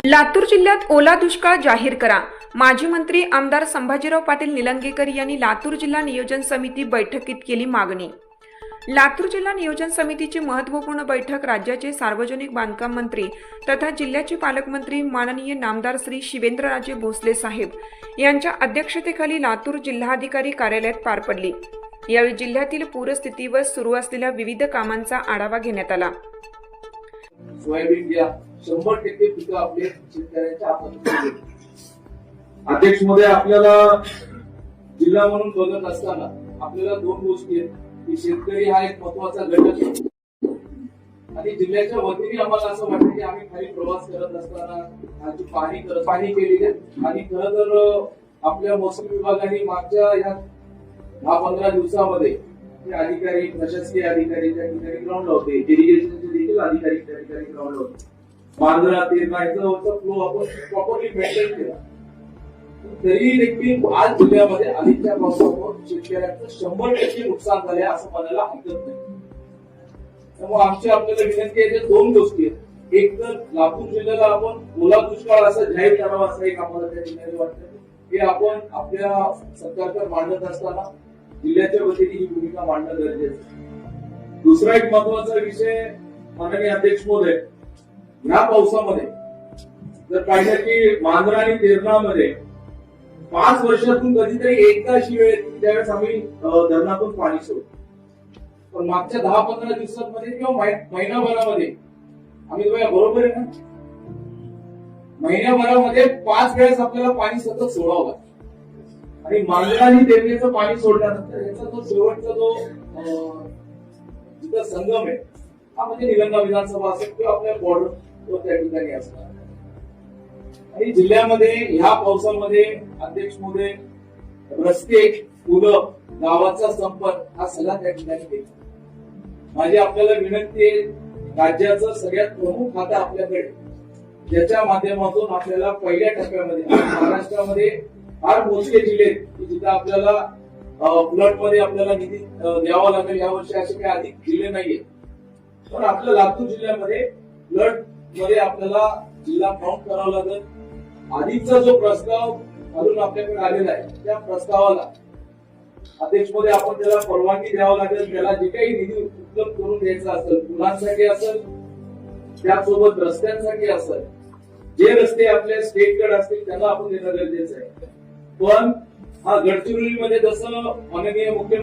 लातूर जिल्ह्यात ओला दुष्काळ जाहीर करा। माजी मंत्री आमदार संभाजीराव पाटील निलंगेकर यांनी लातूर जिल्हा नियोजन समिती बैठकीत केली मागणी। लातूर जिल्हा नियोजन समितीची महत्त्वपूर्ण बैठक राज्याचे सार्वजनिक बांधकाम मंत्री तथा जिल्ह्याचे पालकमंत्री माननीय नामदार श्री शिवेंद्रराजे भोसले साहेब यांच्या अध्यक्षतेखाली लातूर जिल्हाधिकारी कार्यालयात पार पडली। यावेळी जिल्ह्यातील पूरस्थितीवर सुरू असलेल्या विविध कामांचा आढावा घेण्यात आला। सोयाबीन घ्या 100% पिकं आपले शेतकऱ्यांच्या हातात। अध्यक्ष मध्ये आपल्याला जिल्हा म्हणून बघत असताना आपल्याला दोन गोष्टी आहेत की शेतकरी हा एक महत्वाचा घटक आहे आणि जिल्ह्याच्या वतीने आम्हाला असं वाटतं की आम्ही खाली प्रवास करत असताना पाणी केलेली आहे आणि खरं तर आपल्या महसूल विभागाने मागच्या या 10-15 दिवसामध्ये अधिकारी प्रशासकीय अधिकारी त्या ठिकाणी ग्राउंडला होते, इरिगेशनचे देखील अधिकारी त्या ठिकाणी ग्राउंडला होते। मांजरा तेरणाचा फ्लो आपण प्रॉपरली मेंटेन केला, तरी देखील आज जिल्ह्यामध्ये आधीच्या पावसामुळे शेतकऱ्यांचं 100% नुकसान झाले असं म्हणायला हरकत नाही। त्यामुळे आमची आपल्याला विनंती आहे दोन गोष्टी आहेत। एक तर लातूर जिल्ह्याला आपण ओला दुष्काळ असं जाहीर करावा असं एक आम्हाला त्या ठिकाणी वाटतं की आपण आपल्या सरकारकडे मांडत असताना जिल्ह्याच्या वतीने ही भूमिका मांडणं गरजेचं आहे। दुसरा एक महत्वाचा विषय माननीय अध्यक्ष महोदय, या पावसामध्ये जर पाहिलं की मांजरा आणि तेरणामध्ये 5 वर्षातून कधीतरी एकदा शिवेळ त्यावेळेस आम्ही धरणातून पाणी सोडतो, पण मागच्या 10-15 दिवसांमध्ये किंवा महिनाभरामध्ये आम्ही बरोबर आहे ना, महिन्याभरामध्ये 5 वेळेस आपल्याला पाणी सतत सोडावं लागतं आणि मांजरा आणि तेरणीचं पाणी सोडल्यानंतर याचा जो शेवटचा जो जिथं संगम आहे हा म्हणजे निलंगा विधानसभा असेल किंवा आपल्या बॉर्डर त्या ठिकाणी असणार आणि जिल्ह्यामध्ये ह्या पावसामध्ये अध्यक्ष महोदय रस्ते, पुलं, गावाचा संपर्क हा सगळा त्या ठिकाणी देतो। माझी आपल्याला विनंती आहे, राज्याचं सगळ्यात प्रमुख खातं आपल्याकडे ज्याच्या माध्यमातून आपल्याला पहिल्या टप्प्यामध्ये महाराष्ट्रामध्ये फार मोजके जिल्हे की जिथे आपल्याला फ्लड मध्ये आपल्याला निधी द्यावा लागेल, यावर्षी असे काही अधिक जिल्हे नाहीये, पण आपल्या लातूर जिल्ह्यामध्ये फ्लड मध्ये आपल्याला जिल्हा काउंट करावा लागेल। आधीचा जो प्रस्ताव घालून आपल्याकडे आलेला आहे त्या प्रस्तावाला अध्यक्ष मध्ये आपण त्याला परवानगी द्यावं लागेल। त्याला जे काही निधी उपलब्ध करून द्यायचा असेल, पुलांसाठी असेल, त्यासोबत रस्त्यांसाठी असेल, जे रस्ते आपल्या स्टेटकडे असतील त्यांना आपण देणं गरजेचं आहे। पण हा गडचिरोलीमध्ये जसं माननीय मुख्यमंत्री